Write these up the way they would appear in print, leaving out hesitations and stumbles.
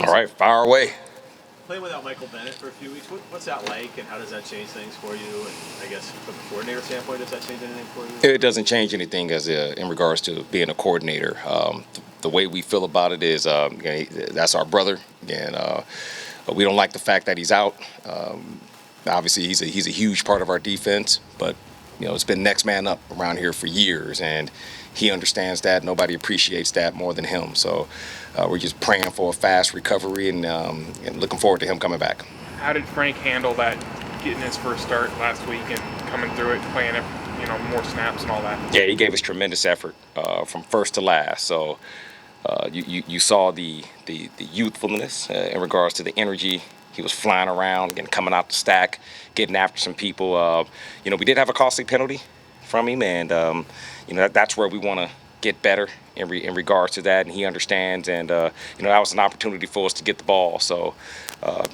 All right, fire away. Playing without Michael Bennett for a few weeks, what's that like, and how does that change things for you? And I guess from a coordinator standpoint, does that change anything for you? It doesn't change anything in regards to being a coordinator. The way we feel about it is that's our brother, and we don't like the fact that he's out. Obviously, he's a huge part of our defense, but it's been next man up around here for years, and he understands that. Nobody appreciates that more than him. So we're just praying for a fast recovery and looking forward to him coming back. How did Frank handle that, getting his first start last week and coming through it, playing more snaps and all that? Yeah, he gave us tremendous effort from first to last. So you saw the youthfulness in regards to the energy. He was flying around and coming out the stack, getting after some people. We did have a costly penalty from him, and that's where we want to get better in regards to that, and he understands. And that was an opportunity for us to get the ball. So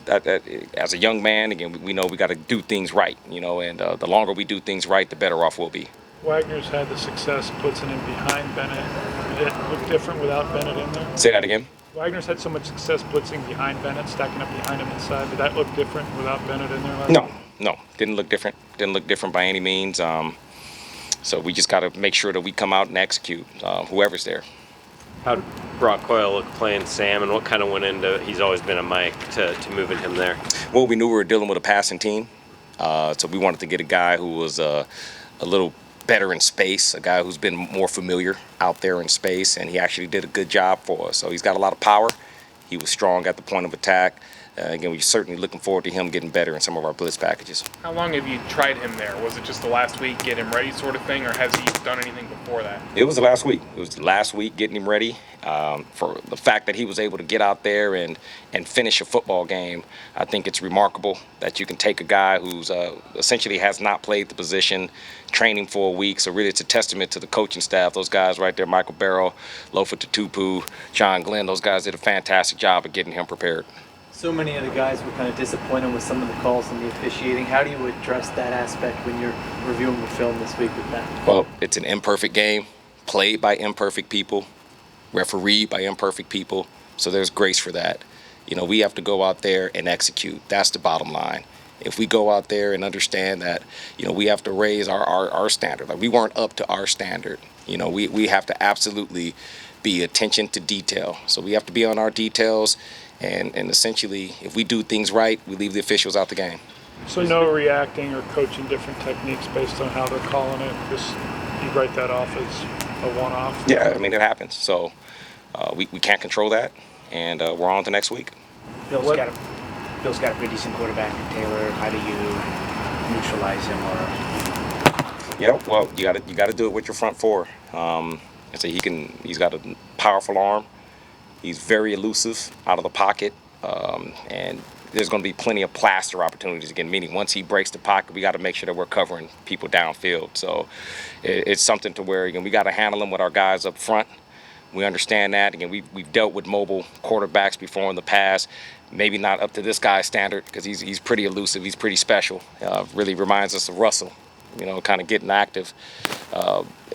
as a young man, again, we know we got to do things right. And the longer we do things right, the better off we'll be. Wagner's had the success blitzing in behind Bennett. Did it look different without Bennett in there? Say that again. Wagner's had so much success blitzing behind Bennett, stacking up behind him inside. Did that look different without Bennett in there? No, didn't look different. Didn't look different by any means. So we just got to make sure that we come out and execute, whoever's there. How did Brock Coyle look playing Sam, and what kind of went into, he's always been a Mike, to moving him there? Well, we knew we were dealing with a passing team, so we wanted to get a guy who was a little better in space, a guy who's been more familiar out there in space, and he actually did a good job for us. So he's got a lot of power. He was strong at the point of attack. Again, we're certainly looking forward to him getting better in some of our blitz packages. How long have you tried him there? Was it just the last week, get him ready sort of thing, or has he done anything before that? It was the last week. It was the last week getting him ready. For the fact that he was able to get out there and finish a football game, I think it's remarkable that you can take a guy who's essentially has not played the position, train him for a week. So really it's a testament to the coaching staff. Those guys right there, Michael Barrow, Lofa Tutupu, John Glenn, those guys did a fantastic job of getting him prepared. So many of the guys were kind of disappointed with some of the calls and the officiating. How do you address that aspect when you're reviewing the film this week with that? Well, it's an imperfect game, played by imperfect people, refereed by imperfect people, so there's grace for that. We have to go out there and execute. That's the bottom line. If we go out there and understand that, we have to raise our standard. Like, we weren't up to our standard. We have to absolutely be attention to detail. So we have to be on our details. And essentially, if we do things right, we leave the officials out the game. So no reacting or coaching different techniques based on how they're calling it. Just you write that off as a one-off. Yeah, it happens. So we can't control that, and we're on to next week. Bill's got a pretty decent quarterback in Taylor. How do you neutralize him? Yeah, well, you got to do it with your front four. And so he's got a powerful arm. He's very elusive out of the pocket, and there's going to be plenty of plaster opportunities again, meaning once he breaks the pocket, we got to make sure that we're covering people downfield. So it's something to where, we got to handle him with our guys up front. We understand that. Again, we've dealt with mobile quarterbacks before in the past, maybe not up to this guy's standard because he's pretty elusive, he's pretty special. Really reminds us of Russell, kind of getting active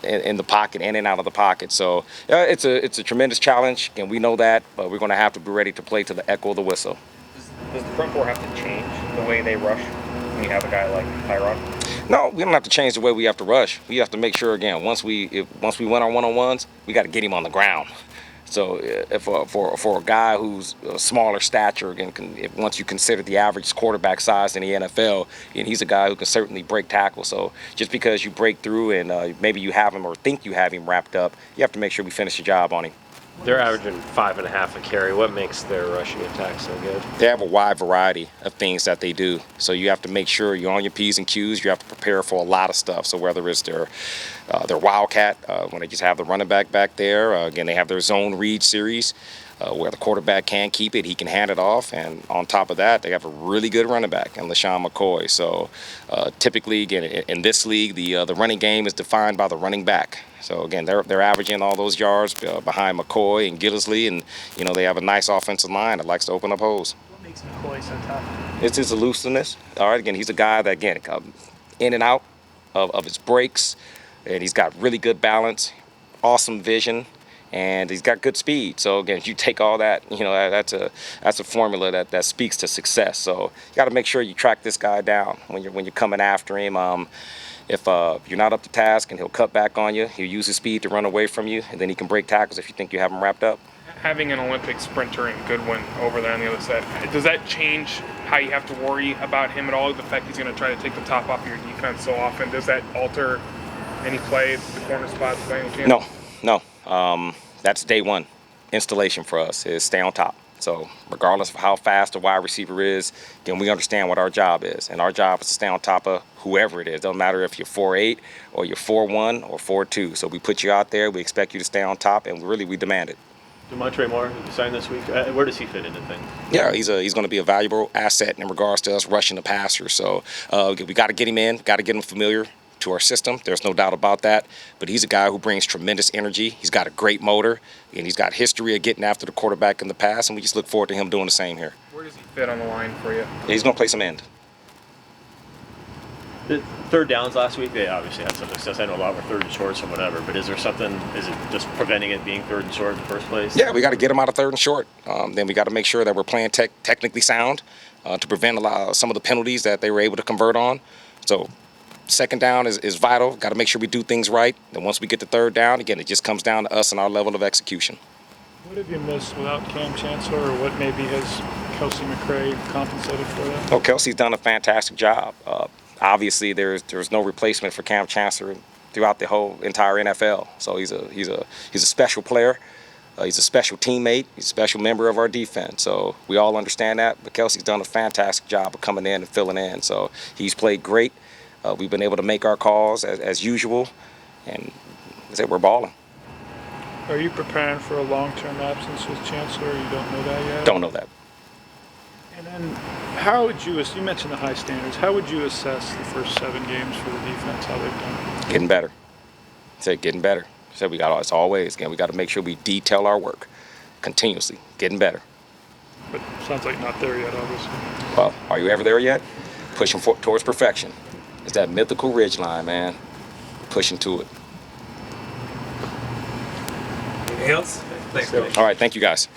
in the pocket and out of the pocket. So it's a tremendous challenge, and we know that, but we're going to have to be ready to play to the echo of the whistle. Does the front four have to change the way they rush when you have a guy like Tyrod? No, we don't have to change the way we have to rush. We have to make sure, again, once we win our one-on-ones, we got to get him on the ground. So for a guy who's a smaller stature, again, once you consider the average quarterback size in the NFL, and he's a guy who can certainly break tackles. So just because you break through and maybe you have him or think you have him wrapped up, you have to make sure we finish the job on him. They're averaging 5.5 a carry. What makes their rushing attack so good? They have a wide variety of things that they do. So you have to make sure you're on your P's and Q's. You have to prepare for a lot of stuff. So whether it's their wildcat, when they just have the running back there, again, they have their zone read series where the quarterback can keep it, he can hand it off. And on top of that, they have a really good running back in LaShawn McCoy. So typically, again, in this league, the running game is defined by the running back. So again, they're averaging all those yards behind McCoy and Gillisley, and they have a nice offensive line that likes to open up holes. What makes McCoy so tough? It's his elusiveness. All right, again, he's a guy that in and out of his breaks, and he's got really good balance, awesome vision, and he's got good speed. So again, you take all that, that's a formula that speaks to success. So you got to make sure you track this guy down when you're coming after him. If you're not up to task, and he'll cut back on you, he'll use his speed to run away from you, and then he can break tackles if you think you have him wrapped up. Having an Olympic sprinter in Goodwin over there on the other side, does that change how you have to worry about him at all? The fact he's going to try to take the top off your defense so often, does that alter any play at the corner spots by any chance? No. That's day one installation for us, is stay on top. So regardless of how fast a wide receiver is, then we understand what our job is. And our job is to stay on top of whoever it is. Doesn't matter if you're 4'8", or you're 4'1", or 4'2". So we put you out there, we expect you to stay on top, and really we demand it. Demontre Moore signed this week. Where does he fit into things? Yeah, he's going to be a valuable asset in regards to us rushing the passer. So we got to get him in, got to get him familiar to our system. There's no doubt about that. But he's a guy who brings tremendous energy. He's got a great motor, and he's got history of getting after the quarterback in the past, and we just look forward to him doing the same here. Where does he fit on the line for you? He's going to play some end. The third downs last week, they obviously had some success. I know a lot were third and shorts and whatever, but is there something, is it just preventing it being third and short in the first place? Yeah, we got to get him out of third and short. Then we got to make sure that we're playing technically sound to prevent some of the penalties that they were able to convert on. So second down is vital. Got to make sure we do things right. Then once we get to third down, again, it just comes down to us and our level of execution. What have you missed without Cam Chancellor, or what maybe has Kelsey McRae compensated for that? Oh, Kelsey's done a fantastic job. Obviously, there's no replacement for Cam Chancellor throughout the whole entire NFL. So he's a special player. He's a special teammate. He's a special member of our defense. So we all understand that. But Kelsey's done a fantastic job of coming in and filling in. So he's played great. We've been able to make our calls as usual, and I said we're balling. Are you preparing for a long-term absence with Chancellor? You don't know that yet? Don't know that. And then how would you mentioned the high standards, how would you assess the first 7 games for the defense, how they've done? Getting better. I said getting better. I said we got to make sure we detail our work continuously, getting better. But sounds like not there yet, obviously. Well, are you ever there yet? Pushing towards perfection. It's that mythical ridge line, man. Pushing to it. Anything else? Thanks, Coach. All right, thank you guys.